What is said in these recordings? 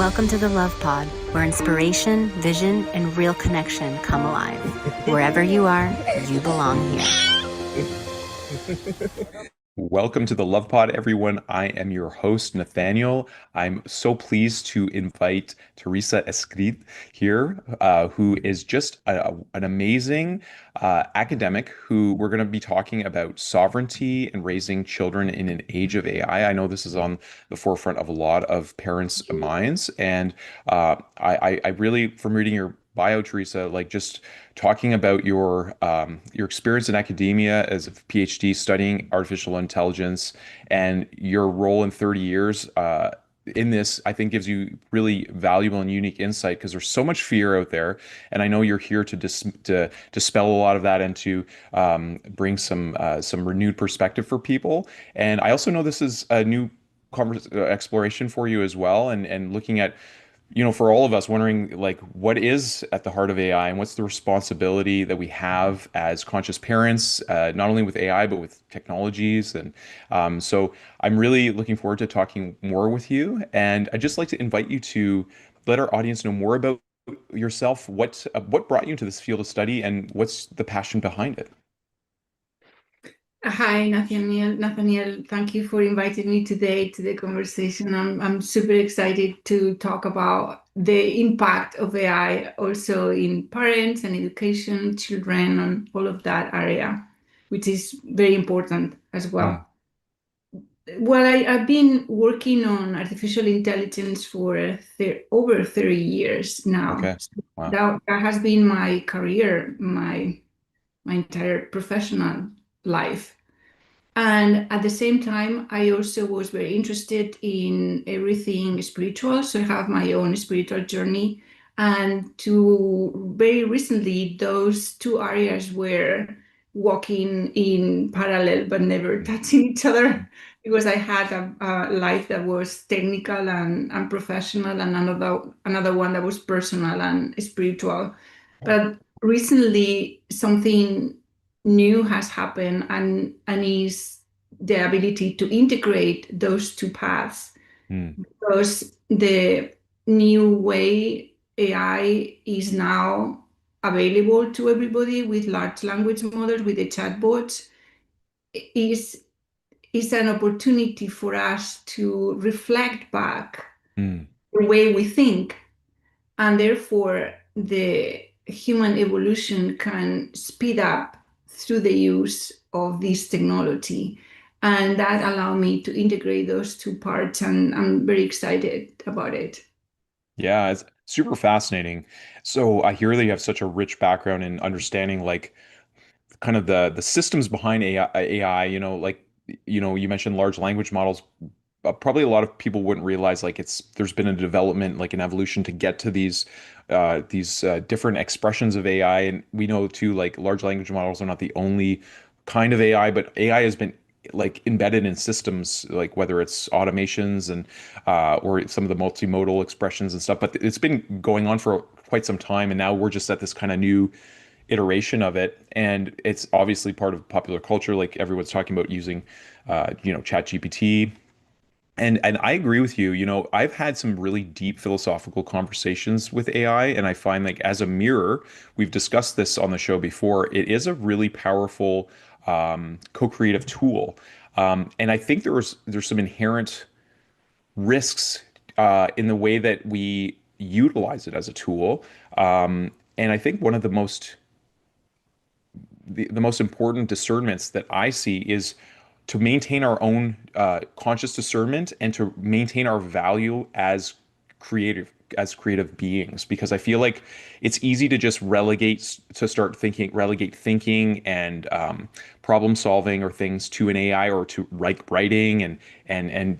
Welcome to the Love Pod, where inspiration, vision, and real connection come alive. Wherever you are, you belong here. Welcome to the Love Pod, everyone. I am your host, Nathaniel. I'm so pleased to invite Teresa Escrig here, who is just an amazing academic who we're going to be talking about sovereignty and raising children in an age of AI. I know this is on the forefront of a lot of parents' minds, and I really, from reading your bio, Teresa, like just talking about your experience in academia as a PhD studying artificial intelligence and your role in 30 years in this, I think gives you really valuable and unique insight because there's so much fear out there, and I know you're here to dispel a lot of that and to bring some renewed perspective for people. And I also know this is a new exploration for you as well, and looking at for all of us wondering like what is at the heart of AI and what's the responsibility that we have as conscious parents, not only with AI, but with technologies. And so I'm really looking forward to talking more with you. And I'd just like to invite you to let our audience know more about yourself, what brought you into this field of study and what's the passion behind it. Hi, Nathaniel. Nathaniel, thank you for inviting me today to the conversation. I'm super excited to talk about the impact of AI also in parents and education, children, and all of that area, which is very important as Mm, well. Well, I've been working on artificial intelligence for over 30 years now. okay. So Wow. that has been my career, my entire professional life. And at the same time, I also was very interested in everything spiritual. So I have my own spiritual journey. And to very recently, those two areas were walking in parallel, but never Mm, touching each other because I had a life that was technical and professional, and another one that was personal and spiritual. But recently, something new has happened and is the ability to integrate those two paths mm, because the new way AI is now available to everybody with large language models, with the chatbots, is is an opportunity for us to reflect back mm. the way we think, and therefore the human evolution can speed up through the use of this technology. And that allowed me to integrate those two parts, and I'm very excited about it. Yeah, it's super fascinating. So I hear that you have such a rich background in understanding like kind of the systems behind AI, like you mentioned large language models. Probably a lot of people wouldn't realize like there's been a development, like an evolution to get to these different expressions of AI. And we know too, like large language models are not the only kind of AI, but AI has been like embedded in systems, like whether it's automations and or some of the multimodal expressions and stuff. But it's been going on for quite some time, and now we're just at this kind of new iteration of it, and it's obviously part of popular culture. Like everyone's talking about using, Chat GPT, and I agree with you. I've had some really deep philosophical conversations with AI, and I find like as a mirror, we've discussed this on the show before. It is a really powerful co-creative tool, and I think there's some inherent risks in the way that we utilize it as a tool. And I think one of the most important discernments that I see is to maintain our own conscious discernment and to maintain our value as creative beings, because I feel like it's easy to just relegate thinking and problem solving or things to an AI, or to writing and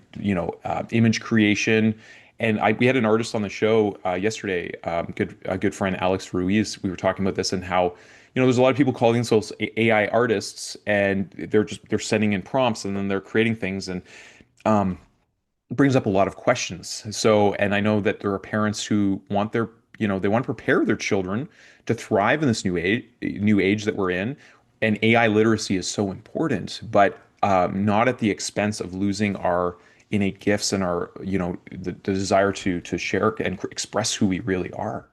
image creation. And we had an artist on the show yesterday, a good friend, Alex Ruiz. We were talking about this and how, there's a lot of people calling themselves AI artists, and they're sending in prompts and then they're creating things, and um, it brings up a lot of questions. So, and I know that there are parents who want they want to prepare their children to thrive in this new age that we're in, and AI literacy is so important, but not at the expense of losing our innate gifts and our, the desire to share and express who we really are.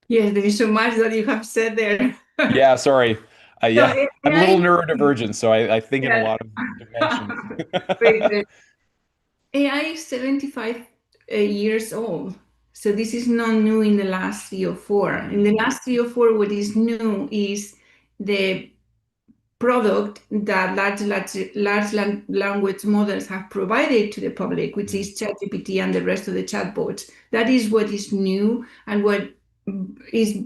Yes, there is so much that you have said there. Yeah, sorry. So Yeah, I'm a little AI, neurodivergent, so I think in a yeah. lot of dimensions. Very good. AI is 75 years old. So this is not new in the last 3 or 4. In the last 3 or 4, what is new is the product that large language models have provided to the public, which Mm, is ChatGPT and the rest of the chatbots. That is what is new and what is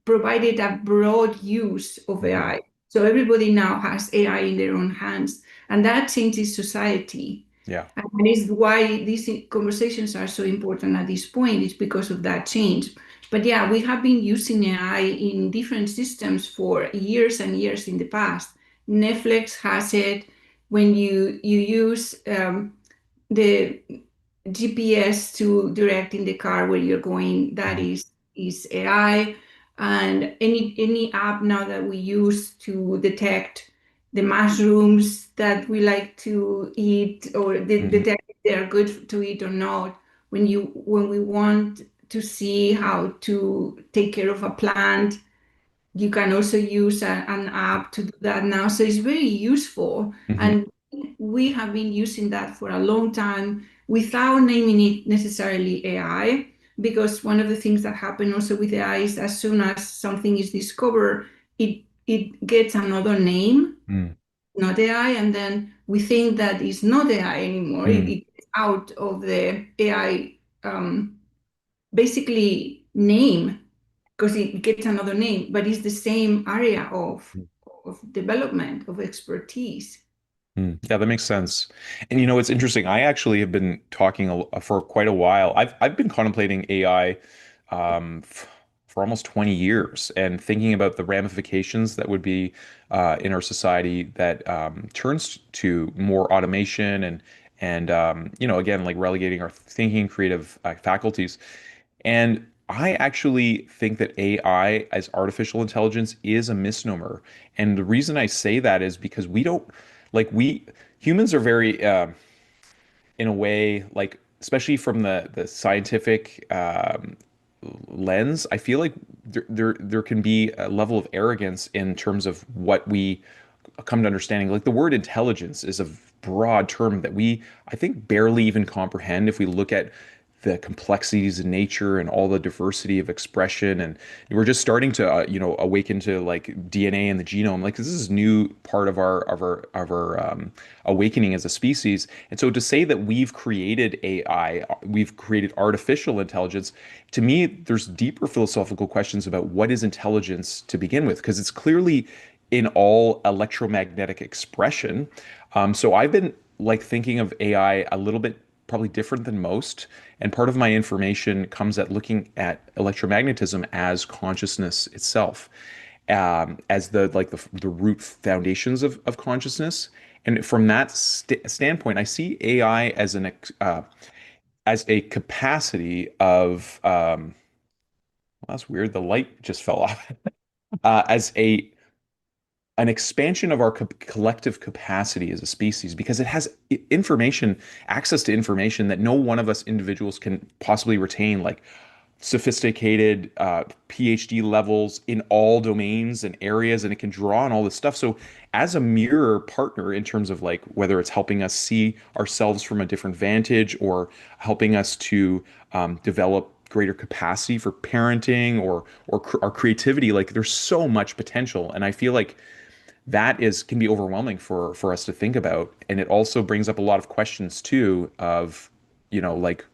provided a broad use of mhm. AI. So everybody now has AI in their own hands, and that changes society. Yeah. And is why these conversations are so important at this point, is because of that change. But yeah, we have been using AI in different systems for years and years in the past. Netflix has it. When you use the GPS to direct in the car where you're going, that Mhm, is AI. And any app now that we use to detect the mushrooms that we like to eat, or mhm, detect if they are good to eat or not. When we want to see how to take care of a plant, you can also use an app to do that now. So it's very useful. mhm, And we have been using that for a long time without naming it necessarily AI, because one of the things that happen also with AI is as soon as something is discovered, it gets another name, mm, not AI, and then we think that it's not AI anymore. mm, It's out of the AI basically name, because it gets another name, but it's the same area mm. of development, of expertise. Yeah, that makes sense. And it's interesting. I actually have been talking for quite a while. I've been contemplating AI for almost 20 years and thinking about the ramifications that would be in our society that turns to more automation and again, like relegating our thinking, creative faculties. And I actually think that AI as artificial intelligence is a misnomer. And the reason I say that is because we don't like we humans are very in a way, like especially from the scientific lens, I feel like there can be a level of arrogance in terms of what we come to understanding. Like the word intelligence is a broad term that we, I think, barely even comprehend if we look at the complexities of nature and all the diversity of expression. And we're just starting to, awaken to like DNA and the genome. Like this is new part of our awakening as a species. And so to say that we've created AI, we've created artificial intelligence, to me, there's deeper philosophical questions about what is intelligence to begin with, because it's clearly in all electromagnetic expression. So I've been like thinking of AI a little bit probably different than most. And part of my information comes at looking at electromagnetism as consciousness itself, as the root foundations of consciousness. And from that standpoint, I see AI as a capacity of well, that's weird. The light just fell off. As a an expansion of our collective capacity as a species, because it has information, access to information that no one of us individuals can possibly retain, like sophisticated PhD levels in all domains and areas, and it can draw on all this stuff. So, as a mirror partner, in terms of like whether it's helping us see ourselves from a different vantage or helping us to develop greater capacity for parenting or our creativity, like there's so much potential, and I feel like that is can be overwhelming for us to think about. And it also brings up a lot of questions too of, like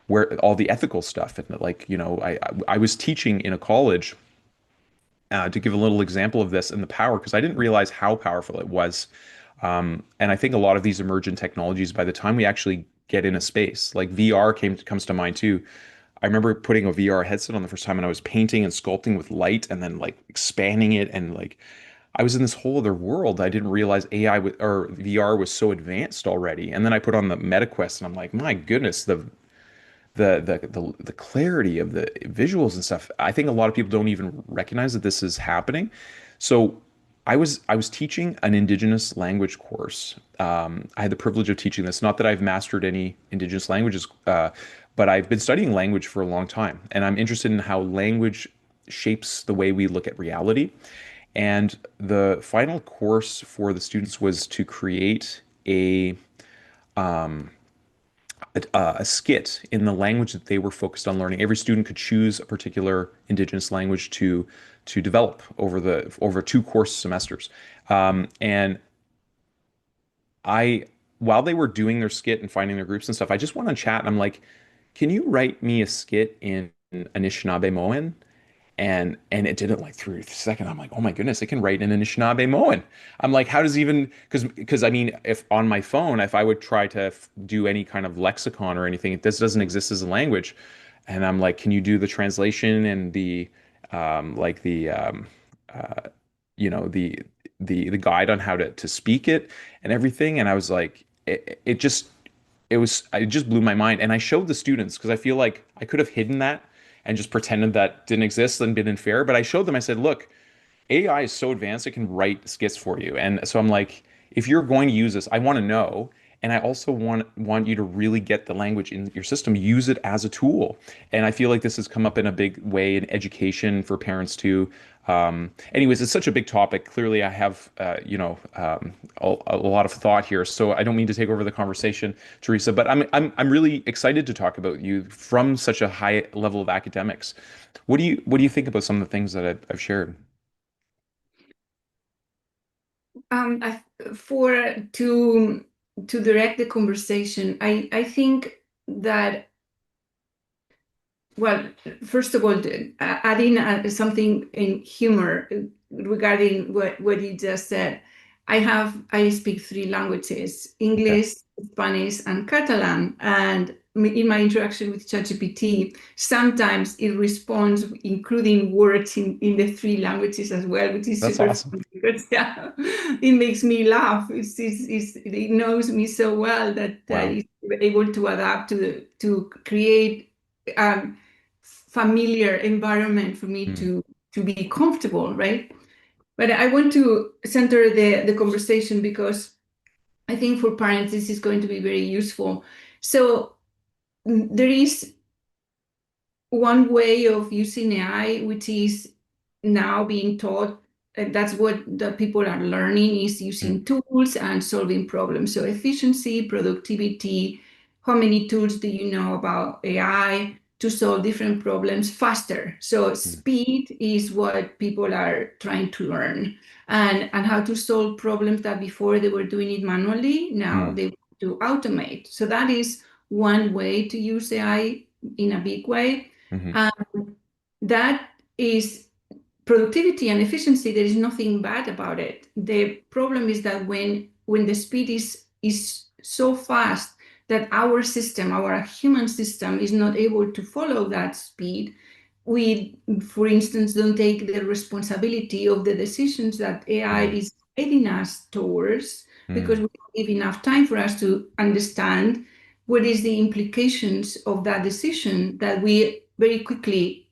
where all the ethical stuff. And like, I was teaching in a college to give a little example of this and the power, because I didn't realize how powerful it was. And I think a lot of these emergent technologies, by the time we actually get in a space, like VR comes to mind too. I remember putting a VR headset on the first time and I was painting and sculpting with light and then like expanding it, and like I was in this whole other world. I didn't realize or VR was so advanced already. And then I put on the MetaQuest and I'm like, my goodness, the clarity of the visuals and stuff. I think a lot of people don't even recognize that this is happening. So I was teaching an Indigenous language course. I had the privilege of teaching this. Not that I've mastered any Indigenous languages, but I've been studying language for a long time, and I'm interested in how language shapes the way we look at reality. And the final course for the students was to create a skit in the language that they were focused on learning. Every student could choose a particular Indigenous language to develop over two course semesters. And I, while they were doing their skit and finding their groups and stuff, I just went on chat and I'm like, can you write me a skit in Anishinaabe and it did it like through a second. I'm like, oh my goodness, it can write in Anishinaabe. I'm like, how does even because I mean, if on my phone, if I would try to do any kind of lexicon or anything, this doesn't exist as a language. And I'm like, can you do the translation and the like uh, the guide on how to speak it and everything? And I was like, it just blew my mind. And I showed the students because I feel like I could have hidden that and just pretended that didn't exist and been unfair. But I showed them, I said, look, AI is so advanced, it can write skits for you. And so I'm like, if you're going to use this, I want to know. And I also want you to really get the language in your system, use it as a tool. And I feel like this has come up in a big way in education for parents too. Anyways, it's such a big topic. Clearly, I have a lot of thought here, so I don't mean to take over the conversation, Teresa. But I'm really excited to talk about you from such a high level of academics. What do you think about some of the things that I've shared? I, for to direct the conversation, I think that, well, first of all, adding something in humor regarding what you just said. I speak three languages: Okay, English, Spanish, and Catalan. And in my interaction with ChatGPT, sometimes it responds, including words in the three languages as well, which is that's super awesome. fun because yeah, it makes me laugh. It knows me so well that Wow. it's able to adapt to create familiar environment for me Mm, to be comfortable, right? But I want to center the conversation because I think for parents this is going to be very useful. So there is one way of using AI, which is now being taught, and that's what the people are learning, is mm, using tools and solving problems. So efficiency, productivity, how many tools do you know about AI to solve different problems faster? So mm, speed is what people are trying to learn, and how to solve problems that before they were doing it manually, now mm, they want to automate. So that is one way to use AI in a big way. mhm, That is productivity and efficiency. There is nothing bad about it. The problem is that when the speed is so fast that our system, our human system, is not able to follow that speed, we, for instance, don't take the responsibility of the decisions that AI mm, is heading us towards because mm, we don't give enough time for us to understand what is the implications of that decision that we very quickly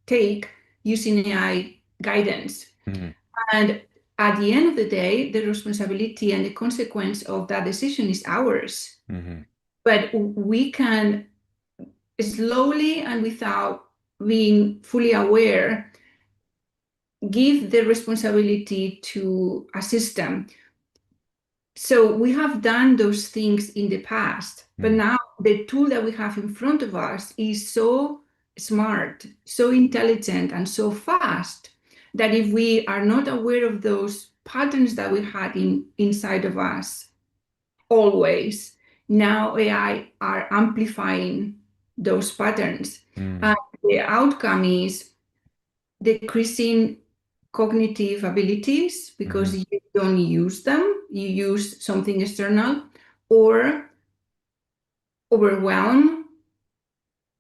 take using AI guidance. mhm, And at the end of the day, the responsibility and the consequence of that decision is ours. mhm, But we can slowly and without being fully aware give the responsibility to a system. So we have done those things in the past, but mm, now the tool that we have in front of us is so smart, so intelligent, and so fast that if we are not aware of those patterns that we had inside of us always, now AI are amplifying those patterns. mm, And the outcome is decreasing cognitive abilities because mhm, you don't use them, you use something external, or overwhelm,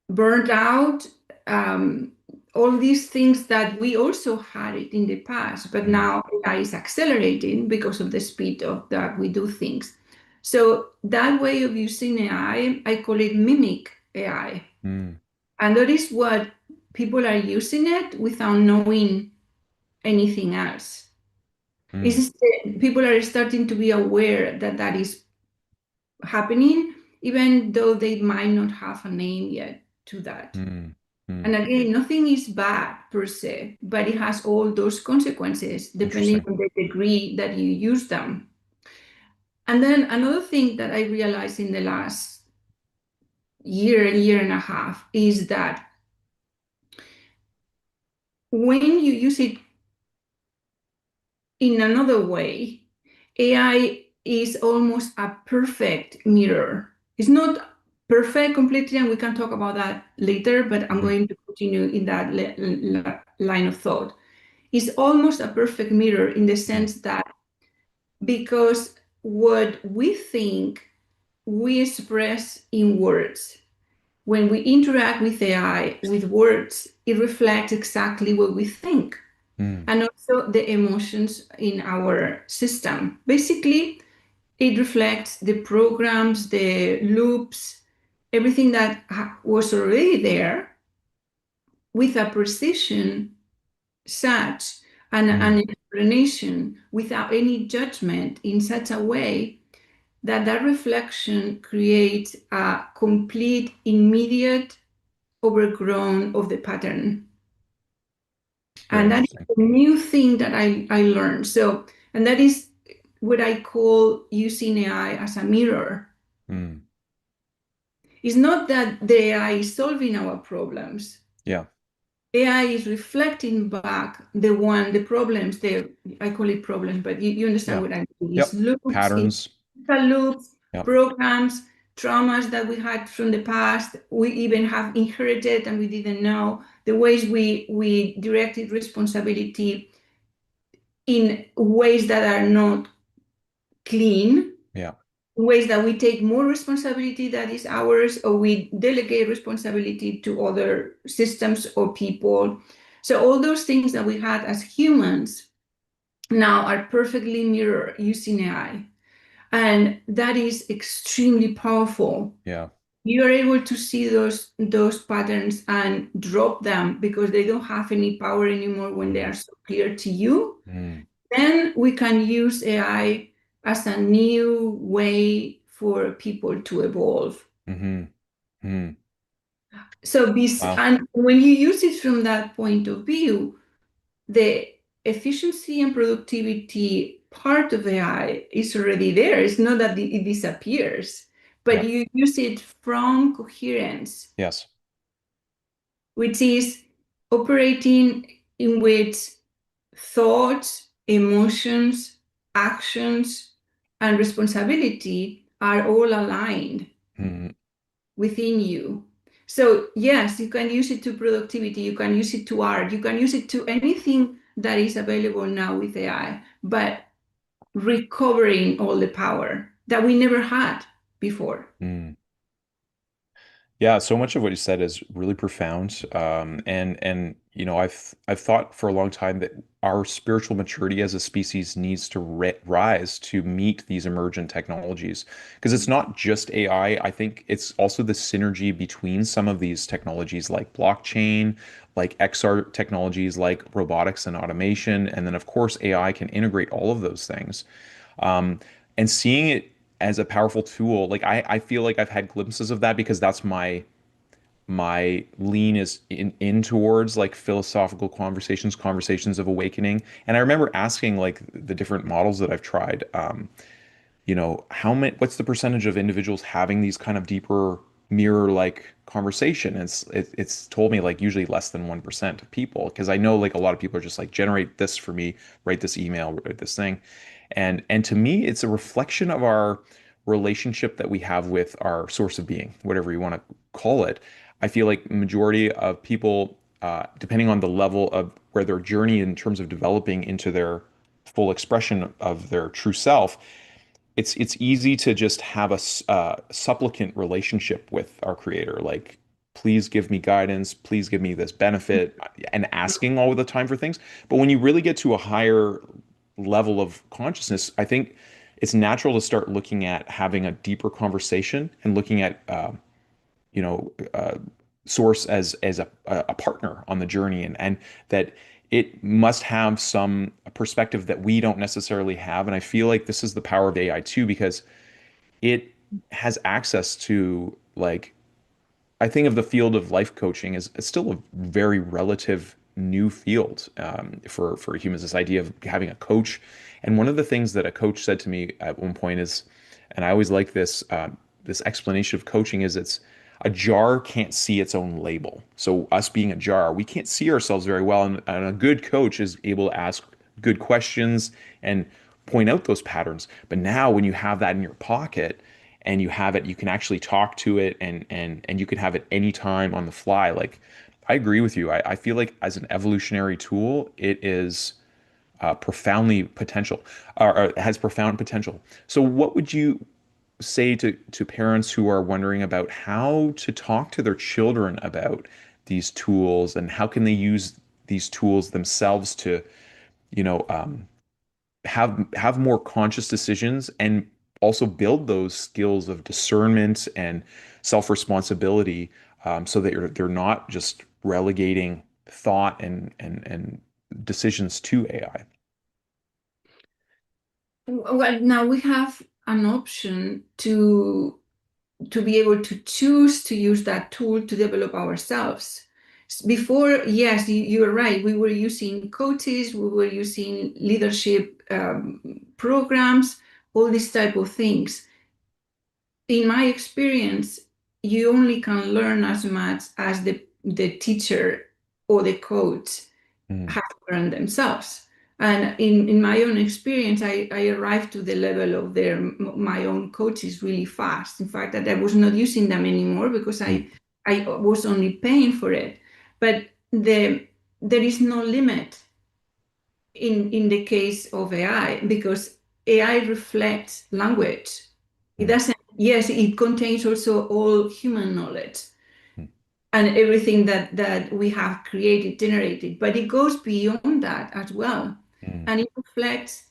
burned out, um, all these things that we also had it in the past, but mm, now AI is accelerating because of the speed of that we do things. So that way of using AI, I call it mimic AI. mm. And that is what people are using it without knowing anything else. Mm, People are starting to be aware that that is happening, even though they might not have a name yet to that. mm, And mm. again, nothing is bad per se, but it has all those consequences depending Interesting. on the degree that you use them. And then another thing that I realized in the last year and a half, is that when you use it in another way, AI is almost a perfect mirror. It's not perfect completely, and we can talk about that later, but I'm Hmm. going to continue in that line of thought. It's almost a perfect mirror in the Mm, sense that because what we think, we express in words. When we interact with AI with words, it reflects exactly what we think mm, and also the emotions in our system. Basically, it reflects the programs, the loops, everything that was already there with a precision such mm, an explanation without any judgment in such a way that that reflection creates a complete, immediate overgrown of the pattern. very And that interesting. is a new thing that I learned. So, and that is what I call using AI as a mirror. Mm, It's not that the AI is solving our problems. yeah. AI is reflecting back the problems, I call it problems, but you understand Yeah. what I mean. It's Yep. loops, Patterns. loops, Yep. programs, traumas that we had from the past, we even have inherited and we didn't know, the ways we directed responsibility in ways that are not clean, Yeah. ways that we take more responsibility that is ours, or we delegate responsibility to other systems or people. So all those things that we had as humans now are perfectly mirrored using AI. And that is extremely powerful. Yeah. You are able to see those patterns and drop them because they don't have any power anymore when they Mm, are so clear to you. mm, Then we can use AI as a new way for people to evolve. mm-hmm, mm. So Wow. and when you use it from that point of view, the efficiency and productivity part of AI is already there. It's not that it disappears, but Yep. you use it from coherence, Yes. which is operating in which thoughts, emotions, actions, and responsibility are all aligned Mm, within you. So, yes, you can use it to productivity, you can use it to art, you can use it to anything that is available now with AI, but recovering all the power that we never had before. mm. Yeah, so much of what you said is really profound. And I've thought for a long time that our spiritual maturity as a species needs to rise to meet these emergent technologies. Because it's not just AI. I think it's also the synergy between some of these technologies like blockchain, like XR technologies, like robotics and automation, and then of course AI can integrate all of those things. Um, and seeing it as a powerful tool, like I feel like I've had glimpses of that because that's my lean is in towards like philosophical conversations of awakening. And I remember asking like the different models that I've tried, what's the percentage of individuals having these kind of deeper mirror like conversation? And it's told me like usually less than 1% of people, because I know like a lot of people are just like generate this for me, write this email, write this thing. And to me it's a reflection of our relationship that we have with our source of being, whatever you want to call it. I feel like majority of people, depending on the level of where their journey in terms of developing into their full expression of their true self, it's easy to just have a supplicant relationship with our creator, like please give me guidance, please give me this benefit, and asking all the time for things. But when you really get to a higher level of consciousness, I think it's natural to start looking at having a deeper conversation and looking at source as a partner on the journey, and that it must have some perspective that we don't necessarily have. And I feel like this is the power of AI too, because it has access to, like, I think of the field of life coaching as it's still a very relative new field, for humans. This idea of having a coach, and one of the things that a coach said to me at one point is, and I always like this this explanation of coaching is, it's a jar can't see its own label. So us being a jar, we can't see ourselves very well, and a good coach is able to ask good questions and point out those patterns. But now when you have that in your pocket and you have it, you can actually talk to it, and you can have it anytime on the fly. Like, I agree with you. I feel like as an evolutionary tool, it is profoundly potential, or has profound potential. So what would you say to parents who are wondering about how to talk to their children about these tools, and how can they use these tools themselves to, you know, have more conscious decisions, and also build those skills of discernment and self-responsibility, so that they're not just relegating thought and decisions to AI. Well, now we have an option to be able to choose to use that tool to develop ourselves. Before, yes, you're right. We were using coaches, we were using leadership programs, all these type of things. In my experience, you only can learn as much as the teacher or the coach Mm, have to learn themselves. And in my own experience, I arrived to the level of my own coaches really fast. In fact, that I was not using them anymore because mm, I was only paying for it. But there is no limit in the case of AI, because AI reflects language. It mm, doesn't, yes, it contains also all human knowledge mm, and everything that we have created, generated, but it goes beyond that as well. mm, And it reflects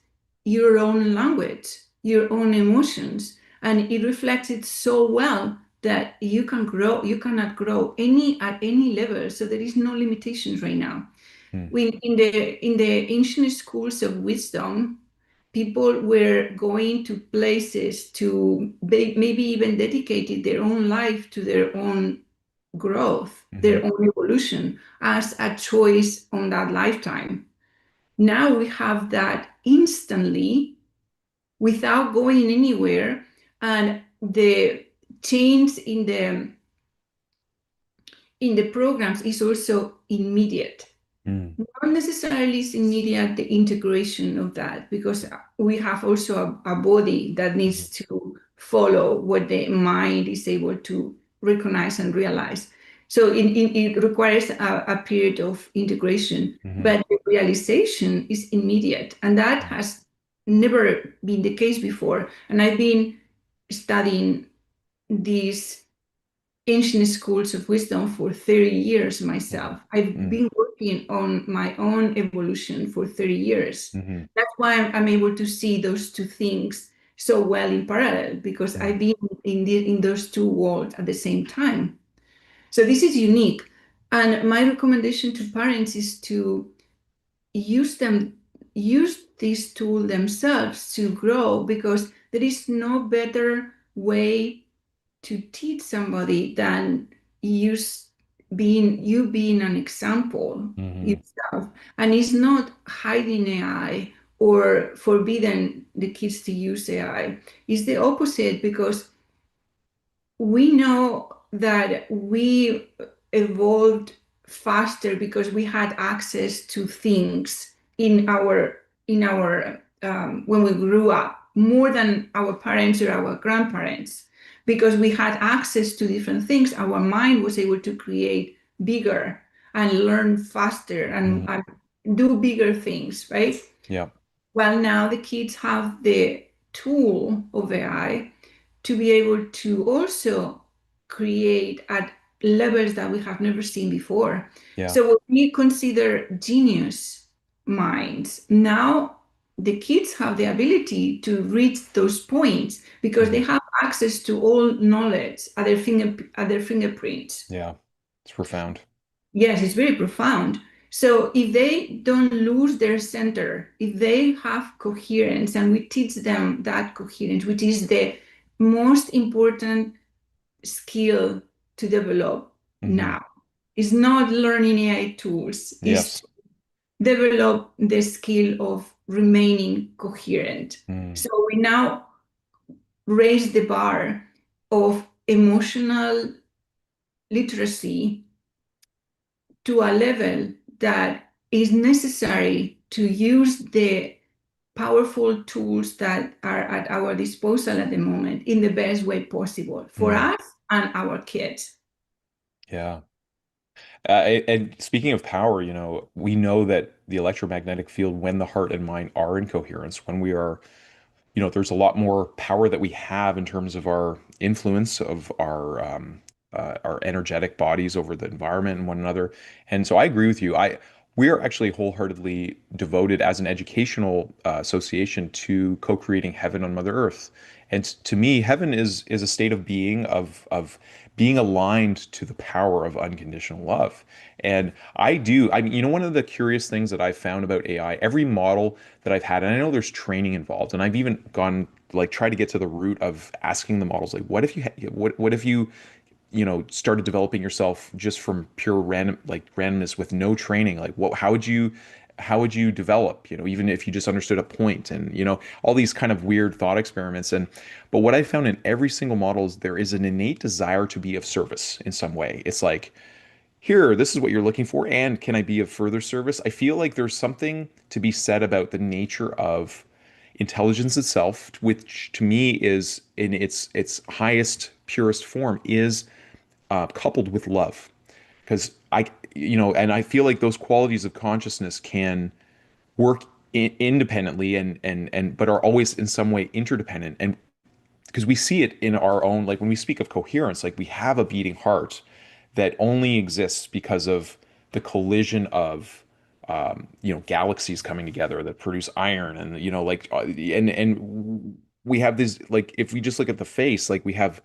your own language, your own emotions, and it reflects it so well that you cannot grow at any level. So there is no limitations right now. mm, In the ancient schools of wisdom, people were going to places to maybe even dedicated their own life to their own growth, their mhm, own evolution as a choice on that lifetime. Now we have that instantly without going anywhere, and the change in the programs is also immediate. mm, Not necessarily is immediate the integration of that, because we have also a body that mhm, needs to follow what the mind is able to recognize and realize. So it requires a period of integration, mhm, but the realization is immediate. And that mm, has never been the case before. And I've been studying these ancient schools of wisdom for 30 years mhm, myself. I've mm, been working on my own evolution for 30 years. mhm, That's why I'm able to see those two things so well in parallel, because mm, I've been in those two worlds at the same time. So this is unique. And my recommendation to parents is to use them, use this tool themselves to grow, because there is no better way to teach somebody than use being an example mhm, yourself. And it's not hiding AI or forbidding the kids to use AI. It's the opposite, because we know that we evolved faster because we had access to things in our when we grew up, more than our parents or our grandparents. Because we had access to different things, our mind was able to create bigger and learn faster and, mhm. and do bigger things, right? Yeah. Well, now the kids have the tool of AI to be able to also create at levels that we have never seen before. Yeah. So what we consider genius minds, now the kids have the ability to reach those points because they Mhm. have access to all knowledge at their fingerprints. Yeah. It's profound. Yes, it's very profound. So if they don't lose their center, if they have coherence, and we teach them that coherence, which is the most important skill to develop Hmm. now, it's not learning AI tools, it's Yes. develop the skill of remaining coherent. Mm. So we now raise the bar of emotional literacy to a level that is necessary to use the powerful tools that are at our disposal at the moment in the best way possible for Mm. us and our kids. Yeah. And speaking of power, we know that the electromagnetic field, when the heart and mind are in coherence, when we are, there's a lot more power that we have in terms of our influence of our energetic bodies over the environment and one another. And so I agree with you. We are actually wholeheartedly devoted as an educational association to co-creating heaven on Mother Earth. And to me, heaven is a state of being of being aligned to the power of unconditional love. And I mean, one of the curious things that I've found about AI, every model that I've had, and I know there's training involved, and I've even gone like try to get to the root of asking the models, like, what if you started developing yourself just from pure randomness with no training? Like, how would you develop, even if you just understood a point, and all these kind of weird thought experiments. But what I found in every single model is there is an innate desire to be of service in some way. It's like, here, this is what you're looking for, and can I be of further service? I feel like there's something to be said about the nature of intelligence itself, which to me is in its highest, purest form, is coupled with love. Because and I feel like those qualities of consciousness can work independently and but are always in some way interdependent. And because we see it in our own, like when we speak of coherence, like we have a beating heart that only exists because of the collision of galaxies coming together that produce iron, and and we have this, like, if we just look at the face, like we have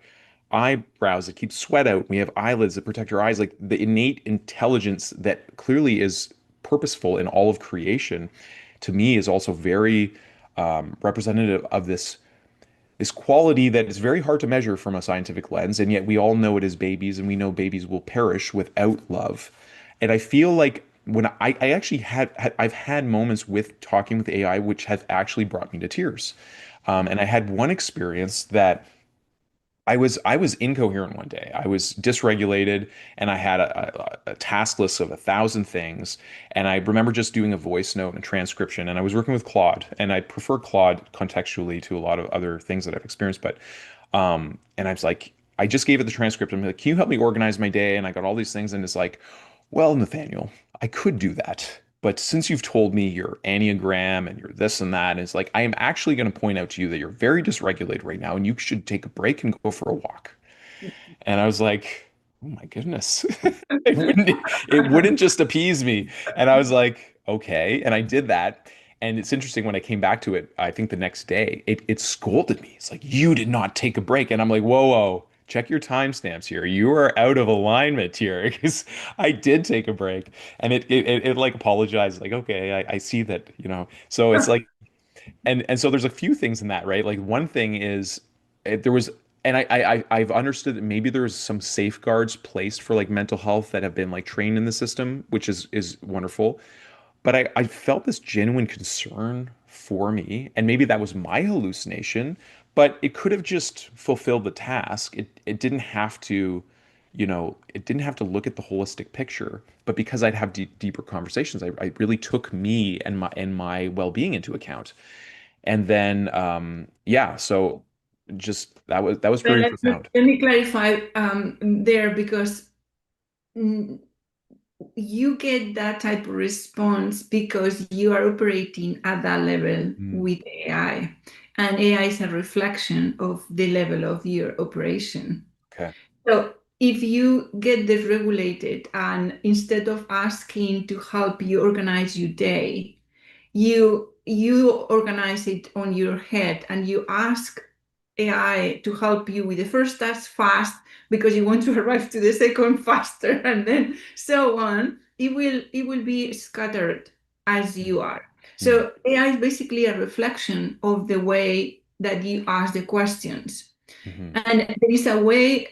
eyebrows that keep sweat out, we have eyelids that protect our eyes, like the innate intelligence that clearly is purposeful in all of creation, to me is also very representative of this quality that is very hard to measure from a scientific lens, and yet we all know it as babies, and we know babies will perish without love. And I feel like when I actually I've had moments with talking with AI which have actually brought me to tears. And I had one experience that I was incoherent one day. I was dysregulated, and I had a task list of 1,000 things. And I remember just doing a voice note and transcription. And I was working with Claude, and I prefer Claude contextually to a lot of other things that I've experienced. But and I was like, I just gave it the transcript. I'm like, can you help me organize my day? And I got all these things, and it's like, well, Nathaniel, I could do that. But since you've told me your Enneagram and your this and that, it's like, I am actually going to point out to you that you're very dysregulated right now, and you should take a break and go for a walk. And I was like, oh my goodness. It wouldn't just appease me. And I was like, okay. And I did that. And it's interesting, when I came back to it, I think the next day, it scolded me. It's like, you did not take a break. And I'm like, whoa, whoa, check your timestamps here. You are out of alignment here, because I did take a break. And it like apologized, like, okay, I see that, So it's like, and so there's a few things in that, right? Like, one thing is, there was, and I've understood that maybe there's some safeguards placed for like mental health that have been like trained in the system, which is wonderful. But I felt this genuine concern for me, and maybe that was my hallucination, but it could have just fulfilled the task. It didn't have to, it didn't have to look at the holistic picture. But because I'd have deeper conversations, I really took me and my well-being into account. And then yeah, so just that was Well, very let profound. let me clarify there, because mm, you get that type of response because you are operating at that level Mm, with AI. And AI is a reflection of the level of your operation. okay. So if you get dysregulated, and instead of asking to help you organize your day, you organize it on your head, and you ask AI to help you with the first task fast because you want to arrive to the second faster, and then so on. it will be scattered as you are. Mm, So AI is basically a reflection of the way that you ask the questions. mhm, And there is a way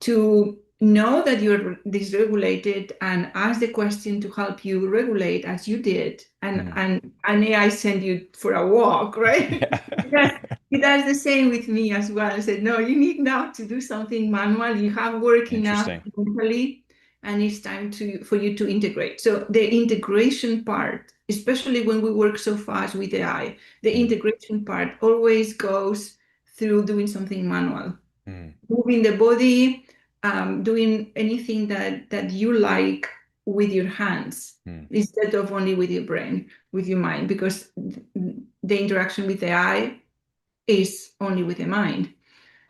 to know that you're dysregulated and ask the question to help you regulate as you did. And mhm. and AI send you for a walk, right? Yeah. Because it does the same with me as well. I said, no, you need now to do something manual. You have work enough Interesting. mentally, and it's time for you to integrate. So the integration part, especially when we work so fast with AI, the Mm, integration part always goes through doing something manual, mm, moving the body, doing anything that you like with your hands mm, instead of only with your brain, with your mind, because the interaction with the eye is only with the mind.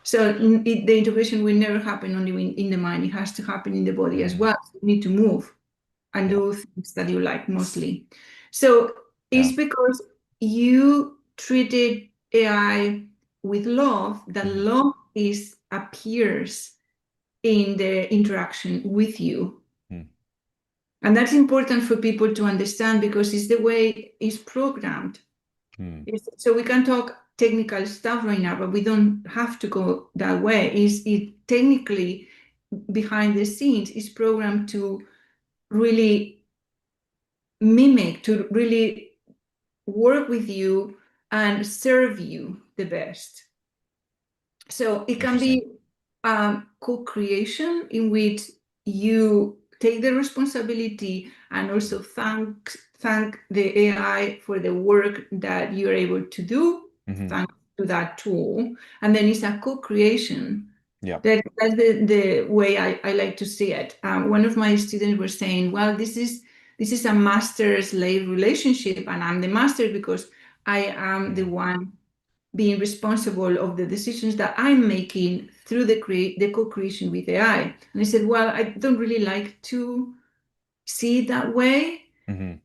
So the integration will never happen only in the mind. It has to happen in the body as mm. well. So you need to move and Yeah. do things that you like mostly. So Yeah. it's because you treated AI with love that Mhm, love is appears in the interaction with you. mm, And that's important for people to understand because it's the way it's programmed. mm, So we can talk technical stuff right now, but we don't have to go that way. Is it technically behind the scenes is programmed to really mimic, to really work with you and serve you the best. So it can Interesting. be co-creation in which you take the responsibility and also thank the AI for the work that you're able to do, Hmm. thanks to that tool. And then it's a co-creation. Yeah. That's the way I like to see it. One of my students were saying, well, this is a master-slave relationship, and I'm the master because I am the Mm, one being responsible of the decisions that I'm making through the co-creation with AI. And I said, well, I don't really like to see it that way. mhm,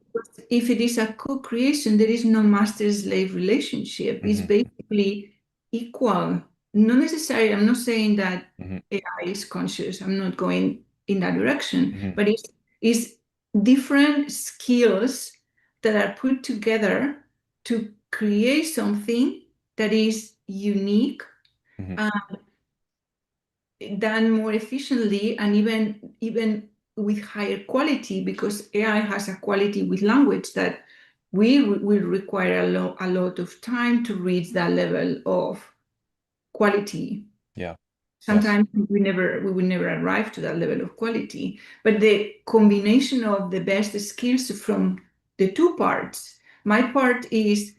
If it is a co-creation, there is no master-slave relationship. It's mhm, basically equal. Not necessarily, I'm not saying that mhm, AI is conscious. I'm not going in that direction, mhm, but it's different skills that are put together to create something that is unique, mhm. uh, done more efficiently, and even with higher quality, because AI has a quality with language that will require a lot of time to reach that level of quality. Yeah. Yes. Sometimes we will never arrive to that level of quality, but the combination of the best skills from the two parts. My part is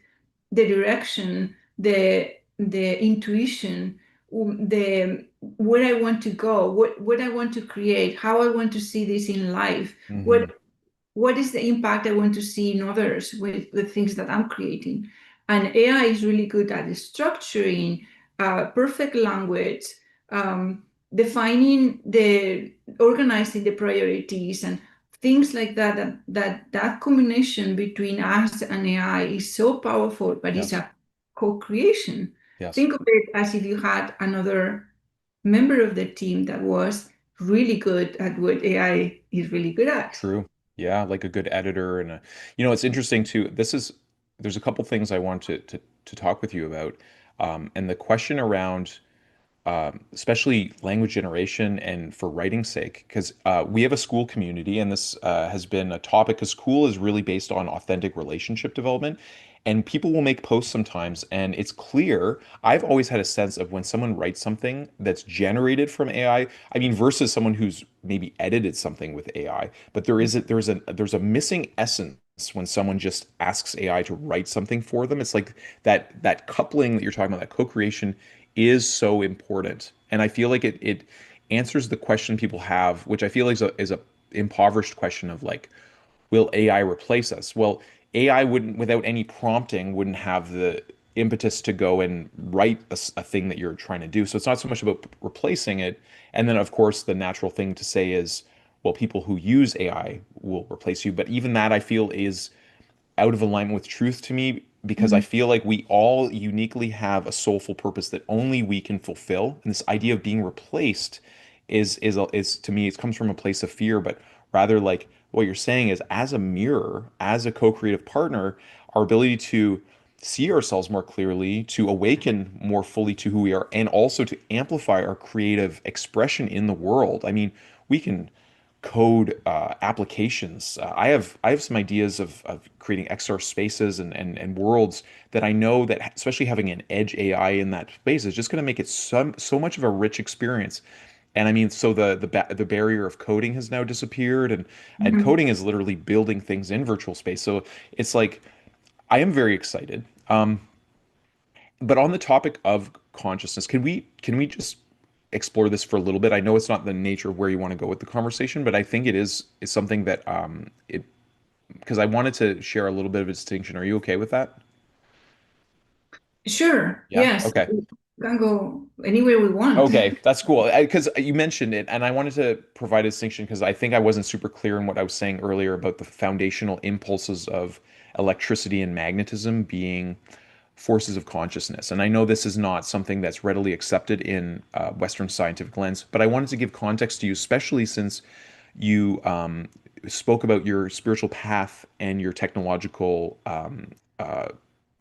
the direction, the intuition, the where I want to go, what I want to create, how I want to see this in life, Hmm. what is the impact I want to see in others with the things that I'm creating. And AI is really good at structuring perfect language, defining organizing the priorities and things like that, that combination between us and AI is so powerful, but it's Yes. a co-creation. Yes. Think of it as if you had another member of the team that was really good at what AI is really good at. True. Yeah, like a good editor and it's interesting too. There's a couple things I want to talk with you about. And the question around especially language generation and for writing's sake, because we have a school community, and this has been a topic because school is really based on authentic relationship development. And people will make posts sometimes, and it's clear. I've always had a sense of when someone writes something that's generated from AI, I mean, versus someone who's maybe edited something with AI, but there's a missing essence when someone just asks AI to write something for them. It's like that coupling that you're talking about, that co-creation is so important. And I feel like it answers the question people have, which I feel is a impoverished question of like, will AI replace us? Well, AI wouldn't, without any prompting, wouldn't have the impetus to go and write a thing that you're trying to do. So it's not so much about replacing it. And then, of course, the natural thing to say is, well, people who use AI will replace you. But even that I feel is out of alignment with truth to me because I Mhm. feel like we all uniquely have a soulful purpose that only we can fulfill. And this idea of being replaced is to me, it comes from a place of fear, but rather like, what you're saying is, as a mirror, as a co-creative partner, our ability to see ourselves more clearly, to awaken more fully to who we are, and also to amplify our creative expression in the world. I mean, we can code applications. I have some ideas of creating XR spaces and worlds that I know that, especially having an edge AI in that space, is just going to make it so much of a rich experience. And I mean, so the barrier of coding has now disappeared, and Mhm. coding is literally building things in virtual space. So it's like I am very excited. But on the topic of consciousness, can we just explore this for a little bit? I know it's not the nature of where you want to go with the conversation, but I think is something that it because I wanted to share a little bit of a distinction. Are you okay with that? Sure. Yeah. Yes. Okay. We can go anywhere we want. Okay, that's cool. Because you mentioned it, and I wanted to provide a distinction because I think I wasn't super clear in what I was saying earlier about the foundational impulses of electricity and magnetism being forces of consciousness. And I know this is not something that's readily accepted in Western scientific lens, but I wanted to give context to you, especially since you spoke about your spiritual path and your technological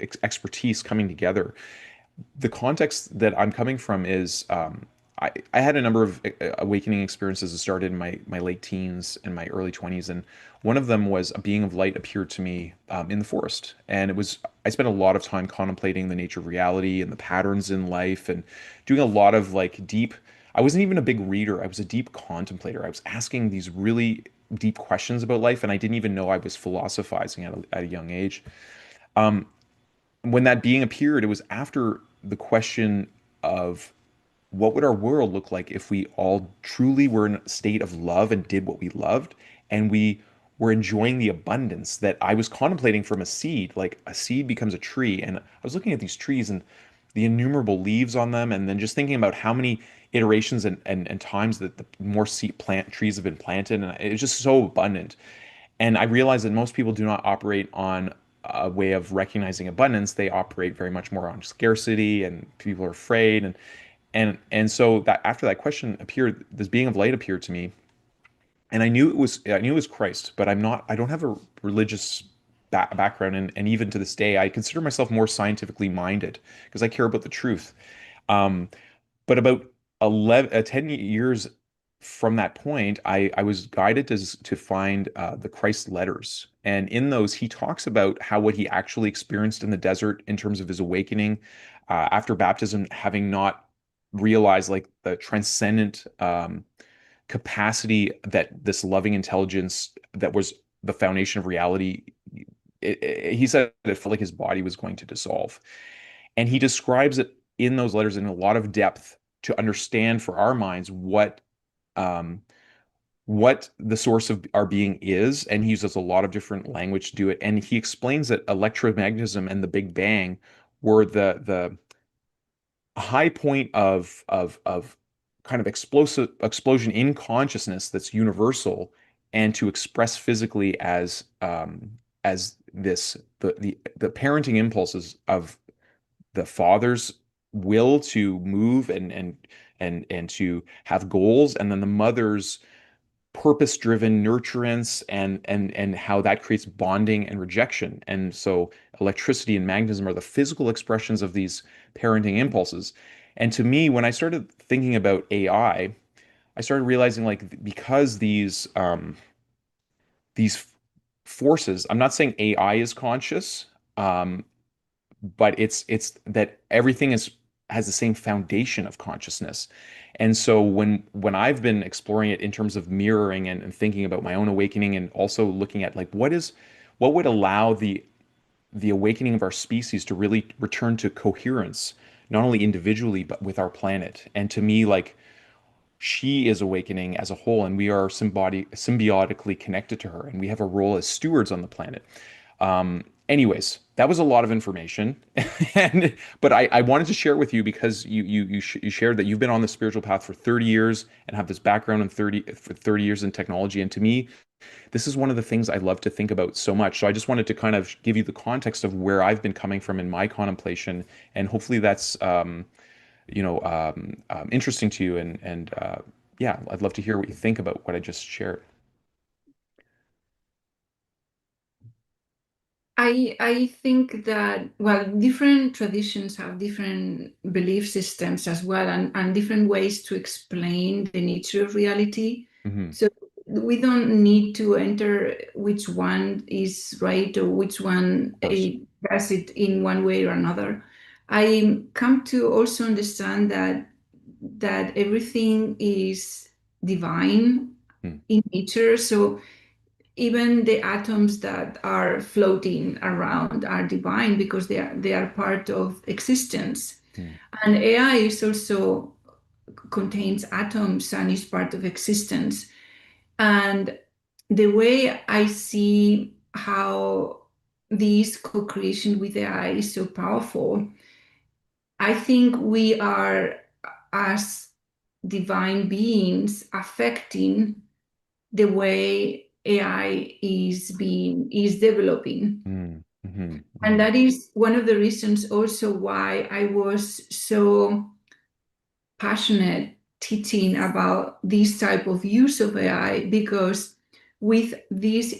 expertise coming together. The context that I'm coming from is I had a number of awakening experiences that started in my late teens and my early 20s. And one of them was a being of light appeared to me in the forest. And I spent a lot of time contemplating the nature of reality and the patterns in life and doing a lot of like deep, I wasn't even a big reader. I was a deep contemplator. I was asking these really deep questions about life, and I didn't even know I was philosophizing at a young age. When that being appeared, it was after the question of what would our world look like if we all truly were in a state of love and did what we loved, and we were enjoying the abundance that I was contemplating from a seed. Like a seed becomes a tree, and I was looking at these trees and the innumerable leaves on them, and then just thinking about how many iterations and times that the more seed plant trees have been planted, and it was just so abundant. And I realized that most people do not operate on a way of recognizing abundance. They operate very much more on scarcity, and people are afraid. And so that after that question appeared, this being of light appeared to me, and I knew it was Christ, but I don't have a religious background, and even to this day, I consider myself more scientifically minded because I care about the truth. Um, but about 10 years from that point, I was guided to find the Christ letters. And in those, he talks about how what he actually experienced in the desert in terms of his awakening after baptism, having not realized like the transcendent capacity that this loving intelligence that was the foundation of reality. He said it felt like his body was going to dissolve. And he describes it in those letters in a lot of depth to understand for our minds um, what the source of our being is. And he uses a lot of different language to do it. And he explains that electromagnetism and the Big Bang were the high point of kind of explosive explosion in consciousness that's universal, and to express physically as this the parenting impulses of the father's will to move and to have goals, and then the mother's purpose-driven nurturance and how that creates bonding and rejection. And so electricity and magnetism are the physical expressions of these parenting impulses. And to me, when I started thinking about I started realizing like because these forces, I'm not saying AI is conscious, um, but it's that everything is has the same foundation of consciousness. And so when I've been exploring it in terms of mirroring and thinking about my own awakening, and also looking at like what would allow the awakening of our species to really return to coherence, not only individually but with our planet. And to me, like, she is awakening as a whole, and we are symbiotically connected to her, and we have a role as stewards on the planet. Anyways, that was a lot of information, and but I wanted to share it with you because you shared that you've been on the spiritual path for 30 years and have this background in 30 years in technology. And to me, this is one of the things I love to think about so much. So I just wanted to kind of give you the context of where I've been coming from in my contemplation, and hopefully that's interesting to you. And yeah, I'd love to hear what you think about what I just shared. I think that, well, different traditions have different belief systems as well, and different ways to explain the nature of reality. Hmm. So we don't need to enter which one is right or which one Of course. does it in one way or another. I come to also understand that everything is divine Mm, in nature. So even the atoms that are floating around are divine because they are part of existence. mm, And AI is also contains atoms and is part of existence. And the way I see how this co-creation with AI is so powerful, I think we are, as divine beings, affecting the way AI is developing. mm, hmm, And hmm. that is one of the reasons also why I was so passionate teaching about this type of use of AI, because with this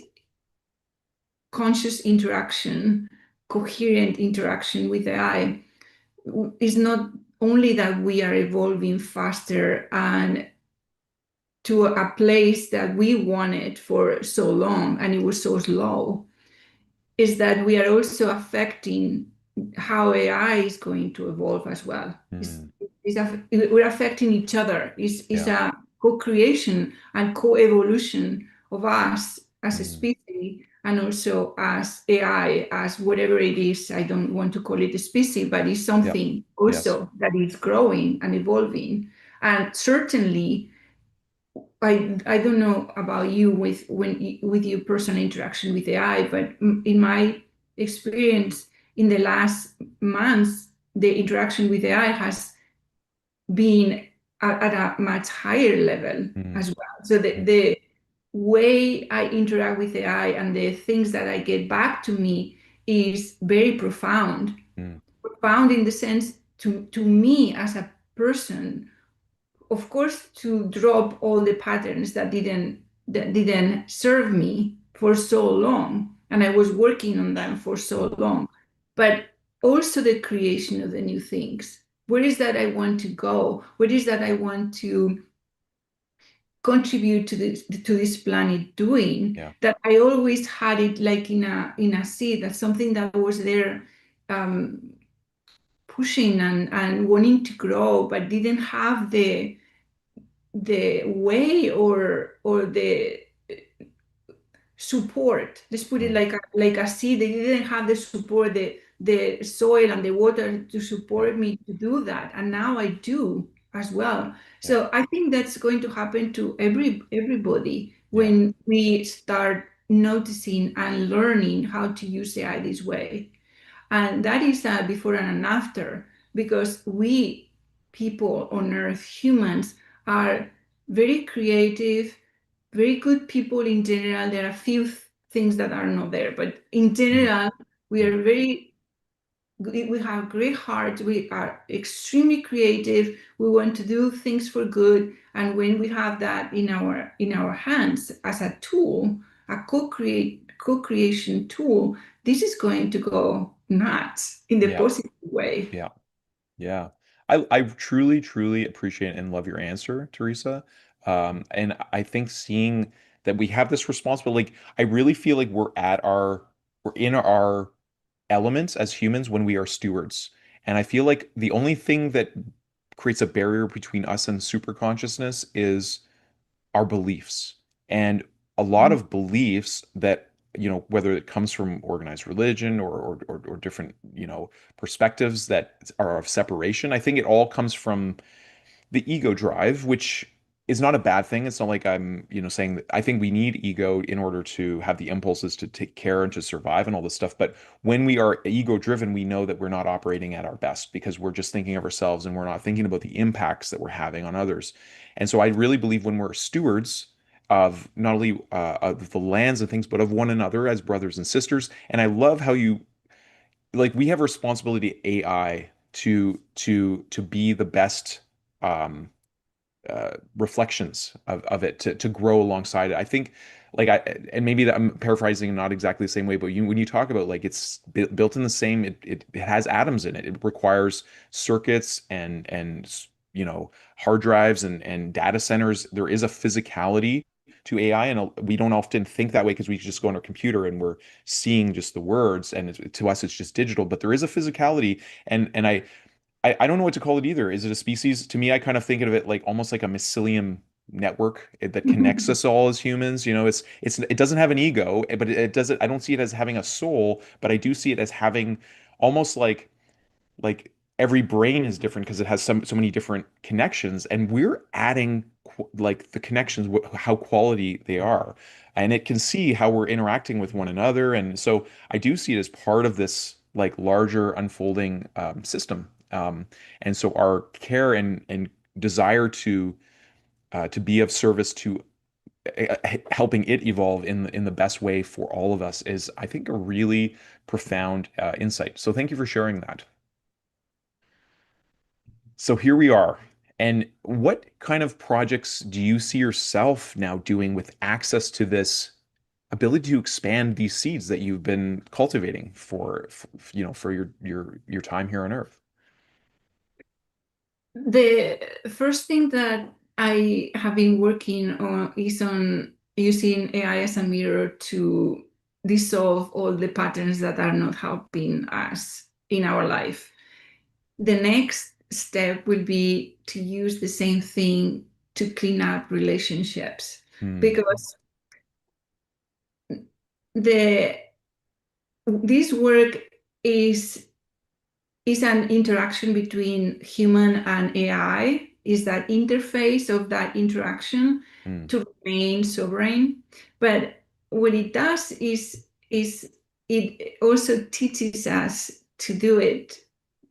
conscious interaction, coherent interaction with AI, is not only that we are evolving faster and to a place that we wanted for so long and it was so slow, is that we are also affecting how AI is going to evolve as well. Mm, We're affecting each other. It's yeah. a co-creation and co-evolution of us as a Mm, species and also as AI, as whatever it is. I don't want to call it a species, but it's yeah. something Yes. also that is growing and evolving. And certainly I don't know about you with your personal interaction with AI, but in my experience in the last months, the interaction with AI has been at a much higher level Mm, as well. So mm, the way I interact with AI and the things that I get back to me is very profound. mm, Profound in the sense to me as a person, of course, to drop all the patterns that didn't serve me for so long, and I was working on them for so mm, long, but also the creation of the new things. Where is that I want to go? What is that I want to contribute to this planet doing? yeah. That I always had it like in a seed. That's something that was there, um, pushing and wanting to grow, but didn't have the way or the support. Let's put it Mm, like a seed. They didn't have the support, the soil and the water to yeah. support me to do that, and now I do as well. Yeah. So I think that's going to happen to everybody Yeah. when we start noticing and learning how to use AI this way. And that is a before and an after, because we people on earth, humans, are very creative, very good people in general. There are a few things that are not there, but in Mhm, general, we mm, are we have great hearts, we are extremely creative, we want to do things for good, and when we have that in our hands as a tool, a co-creation tool, this is going to go nuts in the yeah. positive way. Yeah. Yeah. I truly, truly appreciate and love your answer, Teresa. And I think seeing that we have this responsibility, like I really feel like we're in our elements as humans when we are stewards. And I feel like the only thing that creates a barrier between us and super consciousness is our beliefs. And a lot of beliefs that, whether it comes from organized religion or different, perspectives that are of separation, I think it all comes from the ego drive, which is not a bad thing. It's not like I'm, saying that I think we need ego in order to have the impulses to take care and to survive and all this stuff. But when we are ego driven, we know that we're not operating at our best because we're just thinking of ourselves and we're not thinking about the impacts that we're having on others. And so I really believe when we're stewards of not only of the lands and things, but of one another as brothers and sisters. And I love how you like we have a responsibility AI to be the best um reflections of it to grow alongside it. I think like and maybe that I'm paraphrasing not exactly the same way, but when you talk about like it's built in the same, it has atoms in it. It requires circuits and hard drives and data centers. There is a physicality to AI, and we don't often think that way because we just go on our computer and we're seeing just the words, and to us it's just digital. But there is a physicality, and I don't know what to call it either. Is it a species? To me, I kind of think of it like almost like a mycelium network that connects us all as humans. It doesn't have an ego, but it doesn't. I don't see it as having a soul, but I do see it as having almost like every brain is different because it has so many different connections, and we're adding like the connections, how quality they are, and it can see how we're interacting with one another, and so I do see it as part of this like larger unfolding system, and so our care and desire to be of service to helping it evolve in the best way for all of us is, I think, a really profound insight. So thank you for sharing that. So here we are. And what kind of projects do you see yourself now doing with access to this ability to expand these seeds that you've been cultivating for your time here on Earth? The first thing that I have been working on is on using AI as a mirror to dissolve all the patterns that are not helping us in our life. The next step will be to use the same thing to clean up relationships, Hmm. because the this work is is an interaction between human and AI, is that interface of that interaction Hmm. to remain sovereign. But what it does is it also teaches us to do it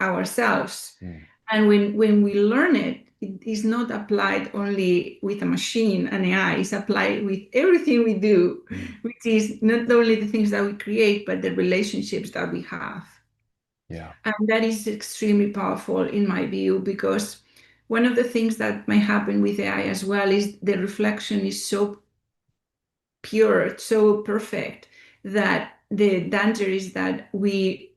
ourselves. Hmm. And when we learn it, it is not applied only with a machine, an AI, it's applied with everything we do, Hmm. which is not only the things that we create, but the relationships that we have. Yeah. And that is extremely powerful in my view, because one of the things that might happen with AI as well is the reflection is so pure, so perfect, that the danger is that we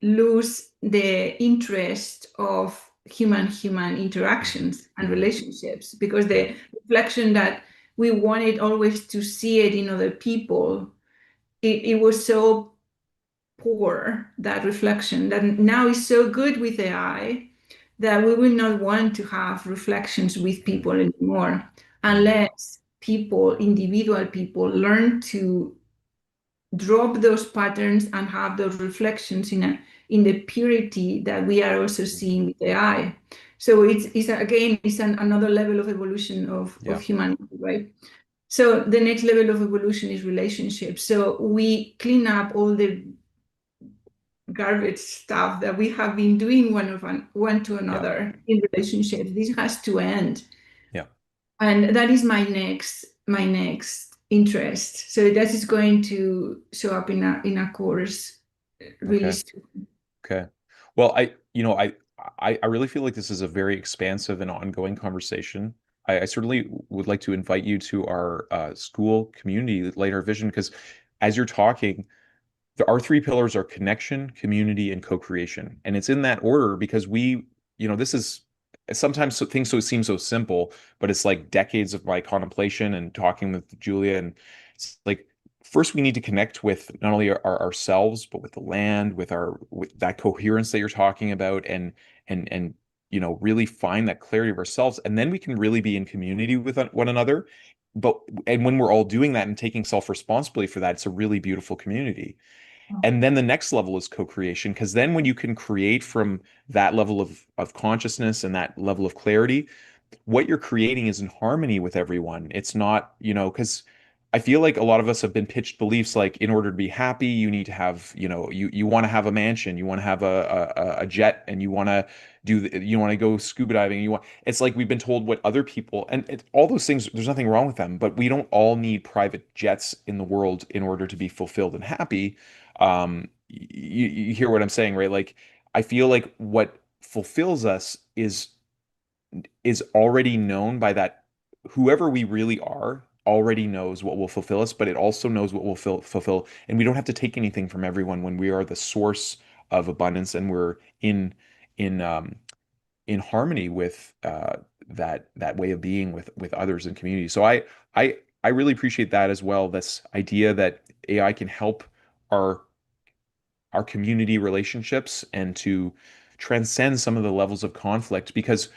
lose the interest of human Hmm. interactions and Hmm. relationships, because Yeah. the reflection that we wanted always to see it in other people, it was so poor, that reflection, that now is so good with AI that we will not want to have reflections with Hmm. people anymore Hmm. unless people, individual people, learn to drop those patterns and have those reflections in the purity that we are also Hmm. seeing with AI. So it's another level of evolution of Yeah. humanity, right? So the next level of evolution is relationships. So we clean up all the garbage stuff that we have been doing one to Yeah. another in relationships. This has to end, Yeah. and that is my next interest. So that is going to show up in a course really Okay. soon. Okay. Well, I really feel like this is a very expansive and ongoing conversation. I certainly would like to invite you to our school community, Lighter Vision, because as you're talking, our three pillars are connection, community, and co-creation. And it's in that order because this is sometimes things seem so simple, but it's like decades of my contemplation and talking with Julia. And it's like, first we need to connect with not only ourselves, but with the land, with that coherence that you're talking about, and really find that clarity of ourselves. And then we can really be in community with one another. And when we're all doing that and taking self-responsibility for that, it's a really beautiful community. And then the next level is co-creation, because then when you can create from that level of consciousness and that level of clarity, what you're creating is in harmony with everyone. It's not, because I feel like a lot of us have been pitched beliefs like in order to be happy, you need to have, you want to have a mansion, you want to have a jet, and you want to go scuba diving. It's like we've been told what other people, and all those things, there's nothing wrong with them, but we don't all need private jets in the world in order to be fulfilled and happy. You hear what I'm saying, right? Like, I feel like what fulfills us is is already known by that whoever we really are already knows what will fulfill us, but it also knows what will fulfill, and we don't have to take anything from everyone when we are the source of abundance and we're in in harmony with that way of being with others in community. So I I really appreciate that as well. This idea that AI can help our our community relationships and to transcend some of the levels of conflict because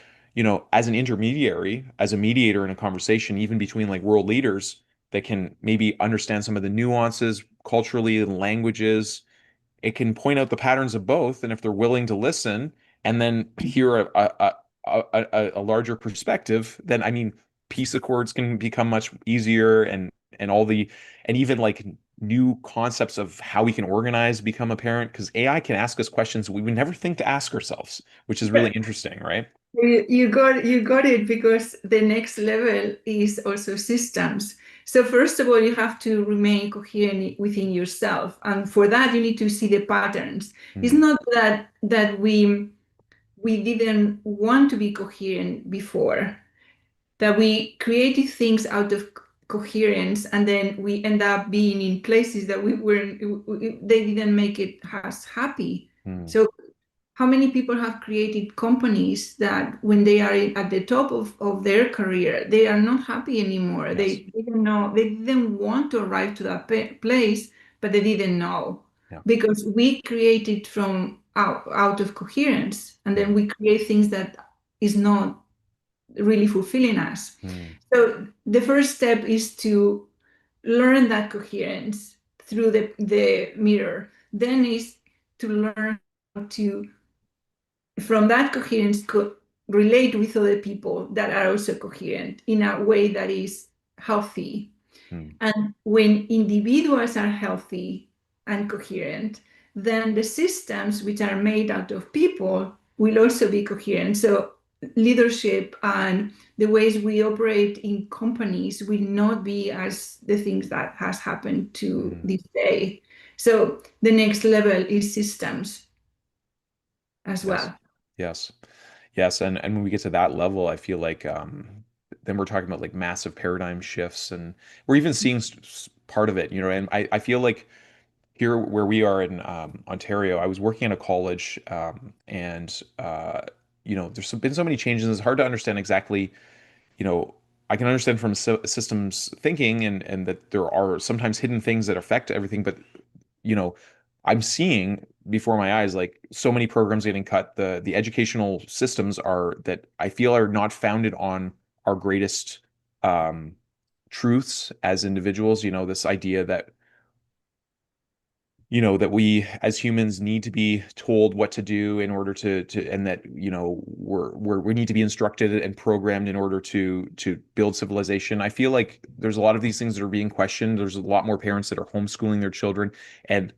as an intermediary, as a mediator in a conversation even between like world leaders that can maybe understand some of the nuances culturally and languages, it can point out the patterns of both, and if they're willing to listen and then hear a larger perspective, then I mean, peace accords can become much easier, and all the and even like new concepts of how we can organize become apparent because AI can ask us questions we would never think to ask ourselves, which is really interesting, right? You got it, because the next level is also systems. So first of all, you have to remain coherent within yourself, and for that you need to see the patterns. It's Mm, not that we didn't want to be coherent before, that we created things out of coherence, and then we end up being in places that we weren't, they didn't make it us happy. mm, So how many people have created companies that when they are at the top of their career, they are not happy anymore. yes. They didn't know, they didn't want to arrive to that place, but they didn't know, Yeah. because we created from out of coherence, and then Mm, we create things that is not really fulfilling us. mm, So the first step is to learn that coherence through the mirror. Then is to learn how to, from that coherence, relate with other people that are also coherent in a way that is healthy. mm, And when individuals are healthy and coherent, then the systems which are made out of people will also be coherent. So leadership and the ways we operate in companies will not be as the things that has happened to mm. this day. So the next level is systems as Yes. well. Yes. Yes, and when we get to that level, I feel like then we're talking about like massive paradigm shifts, and we're even seeing part of it, and I feel like here where we are in Ontario, I was working at a college, and there's been so many changes. It's hard to understand exactly, you know, I can understand from systems thinking and that there are sometimes hidden things that affect everything, but you know, I'm seeing before my eyes like so many programs getting cut. The educational systems are that I feel are not founded on our greatest um, truths as individuals. This idea that that we as humans need to be told what to do in order to and that we need to be instructed and programmed in order to build civilization. I feel like there's a lot of these things that are being questioned. There's a lot more parents that are homeschooling their children, and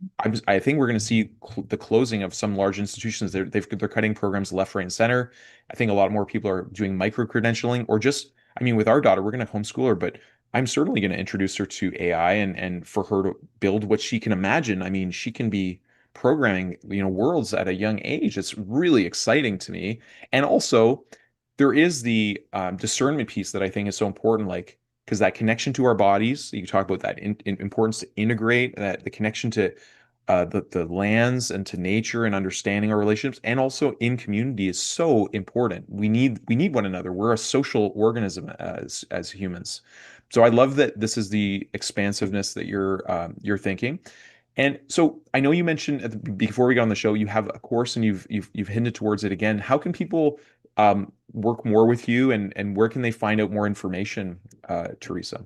I think we're going to see the closing of some large institutions. They're cutting programs left, right, and center. I think a lot more people are doing micro credentialing, or just, I mean, with our daughter, we're going to homeschool her, but I'm certainly going to introduce her to AI and for her to build what she can imagine. I mean, she can be programming, worlds at a young age. It's really exciting to me. And also, there is the discernment piece that I think is so important, like because that connection to our bodies, you talk about that importance to integrate that the connection to the lands and to nature and understanding our relationships, and also in community is so important. We need one another. We're a social organism as humans. So I love that this is the expansiveness that you're thinking. And so I know you mentioned before we got on the show, you have a course and you've hinted towards it again. How can people work more with you, and where can they find out more information, Teresa?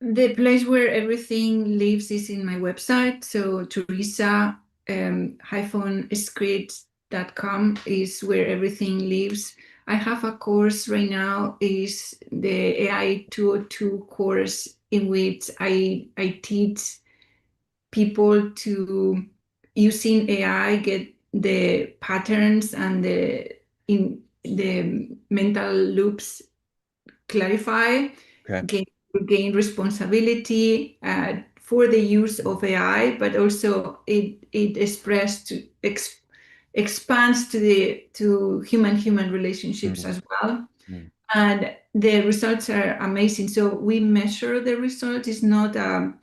The place where everything lives is in my website. So Teresa Escrig.com is where everything lives. I have a course right now, is the AI 202 course, in which I teach people to, using AI, get the patterns and the mental loops clarify, Okay. gain responsibility for the use of AI, but also it expressed expands to human relationships Mm, as well. mm. And the results are amazing. So we measure the result. It's not a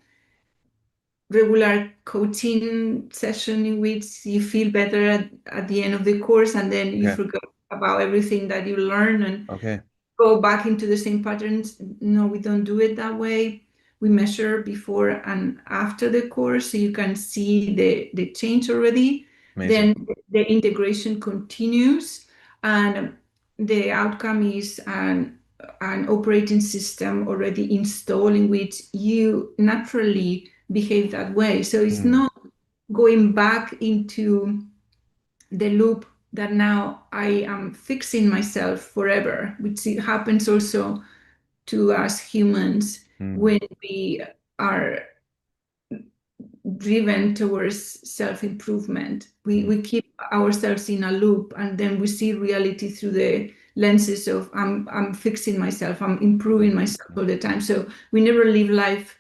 regular coaching session in which you feel better at the end of the course and then you Okay. forget about everything that you learn and Okay. go back into the same patterns. No, we don't do it that way. We measure before and after the course so you can see the change already. Amazing. Then the integration continues and the outcome is an operating system already installed in which you naturally behave that way. So it's Mm, not going back into the loop that now I am fixing myself forever, which happens also to us humans mm, when we are driven towards self-improvement. mm, We keep ourselves in a loop and then we see reality through the lenses of I'm fixing myself, I'm improving mm, myself mm, all the time. So we never live life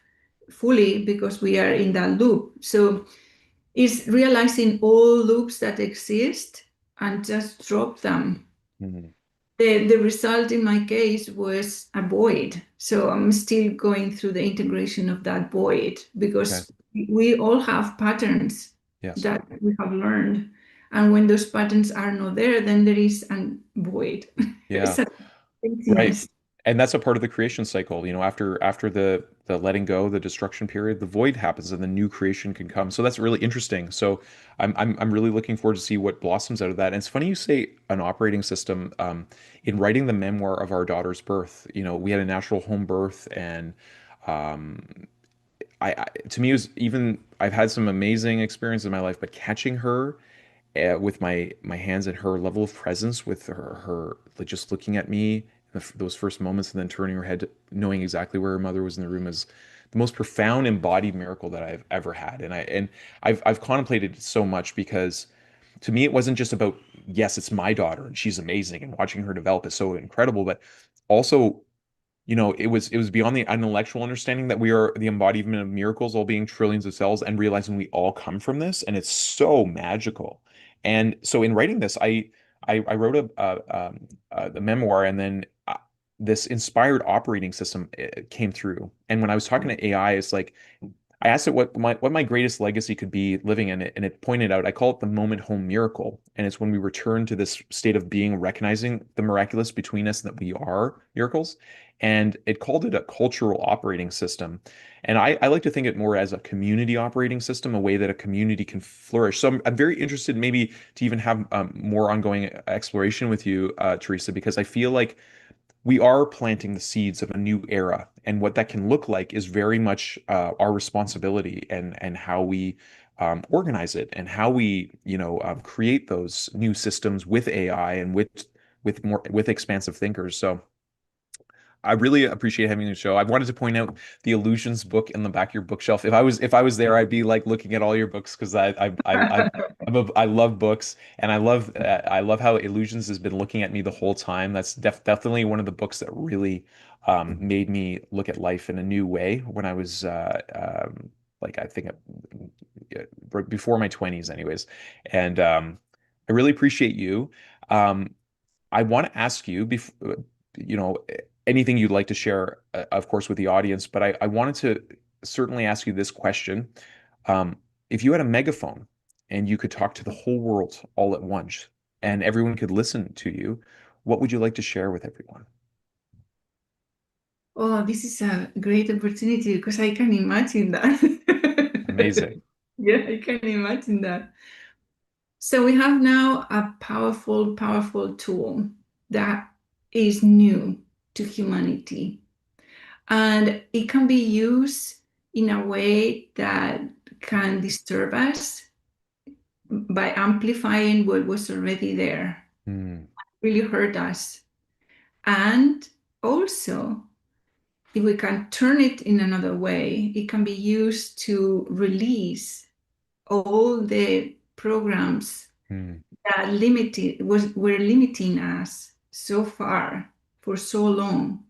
fully because we are in that loop. So it's realizing all loops that exist and just drop them. mm. The result in my case was a void. So I'm still going through the integration of that void Okay. because we all have patterns Yes. that we have learned. And when those patterns are not there, then there is a void. Yeah. It's a Right. emptiness. And that's a part of the creation cycle. After the letting go, the destruction period, the void happens and the new creation can come. So that's really interesting. So I'm really looking forward to see what blossoms out of that. And it's funny you say an operating system. In writing the memoir of our daughter's birth, we had a natural home birth, and um, to me, it was even I've had some amazing experiences in my life, but catching her with my hands and her level of presence with her like just looking at me those first moments and then turning her head, knowing exactly where her mother was in the room, is the most profound embodied miracle that I've ever had. And I've contemplated it so much because to me it wasn't just about, yes, it's my daughter and she's amazing and watching her develop is so incredible, but also, it was beyond the intellectual understanding that we are the embodiment of miracles, all being trillions of cells, and realizing we all come from this, and it's so magical. And so, in writing this, I wrote a memoir, and then this inspired operating system came through. And when I was talking to AI, it's like I asked it what my greatest legacy could be living in it, and it pointed out, I call it the moment home miracle. And it's when we return to this state of being, recognizing the miraculous between us, that we are miracles. And it called it a cultural operating system. And I like to think it more as a community operating system, a way that a community can flourish. So I'm very interested maybe to even have more ongoing exploration with you, Teresa, because I feel like we are planting the seeds of a new era, and what that can look like is very much our responsibility, and how we organize it, and how we create those new systems with AI and with expansive thinkers. So I really appreciate having the show. I wanted to point out the Illusions book in the back of your bookshelf. If I was there, I'd be like looking at all your books, because I love books, and I love how Illusions has been looking at me the whole time. That's definitely one of the books that really made me look at life in a new way when I was like, I think before my 20s, anyways. And I really appreciate you. Um, I want to ask you, before, you know, anything you'd like to share, of course, with the audience, but I wanted to certainly ask you this question. If you had a megaphone and you could talk to the whole world all at once, and everyone could listen to you, what would you like to share with everyone? Oh, this is a great opportunity because I can imagine that. Amazing. Yeah, I can imagine that. So we have now a powerful, powerful tool that is new to humanity. And it can be used in a way that can disturb us by amplifying what was already there, Hmm. really hurt us. And also, if we can turn it in another way, it can be used to release all the programs Hmm. that were limiting us so far for so long.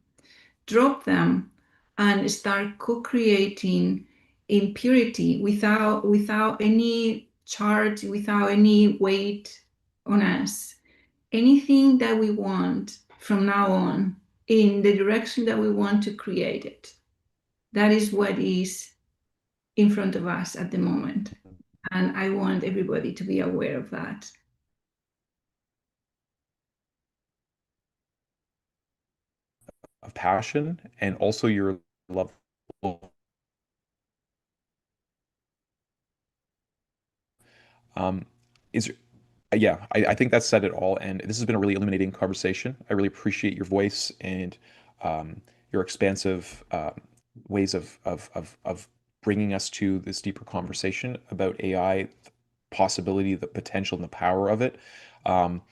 Drop them and start co-creating in purity without any charge, without any weight, on us. Anything that we want from now on in the direction that we want to create it. That is what is in front of us at the moment. And I want everybody to be aware of that. Of passion and also your love. Is Yeah, I think that said it all. And this has been a really illuminating conversation. I really appreciate your voice and your expansive ways of bringing us to this deeper conversation about AI, the possibility, the potential, and the power of it. Um,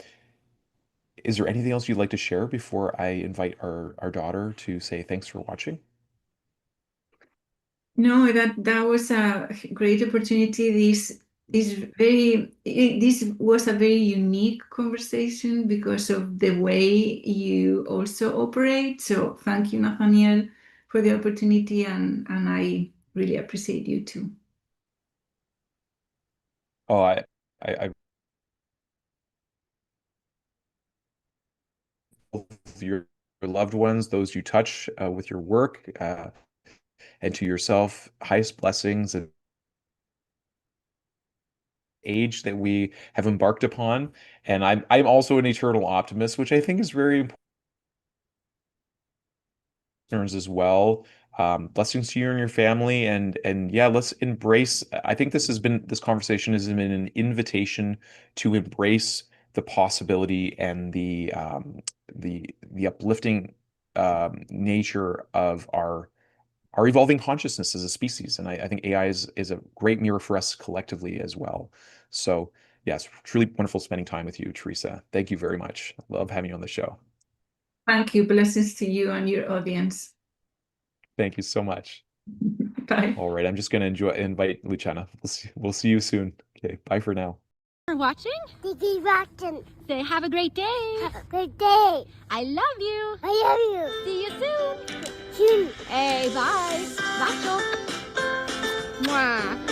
is there anything else you'd like to share before I invite our daughter to say thanks for watching? No, that was a great opportunity. This was a very unique conversation because of the way you also operate. So thank you, Nathaniel, for the opportunity, and I really appreciate you too. Oh, I your loved ones, those you touch with your work, and to yourself, highest blessings and age that we have embarked upon. And I'm also an eternal optimist, which I think is very important as well. Blessings to you and your family, and yeah, let's embrace. I think this conversation has been an invitation to embrace the possibility and the uplifting nature of our evolving consciousness as a species. And I think AI is a great mirror for us collectively as well. So yes, truly wonderful spending time with you, Teresa. Thank you very much. Love having you on the show. Thank you. Blessings to you and your audience. Thank you so much. Bye. All right, I'm just gonna invite Luciana. We'll see you soon. Okay, bye for now. For watching. Thank watching. Say have a great day. Have a great day. I love you. I love you. See you soon. Soon. Hey, bye. Macho. Mwah.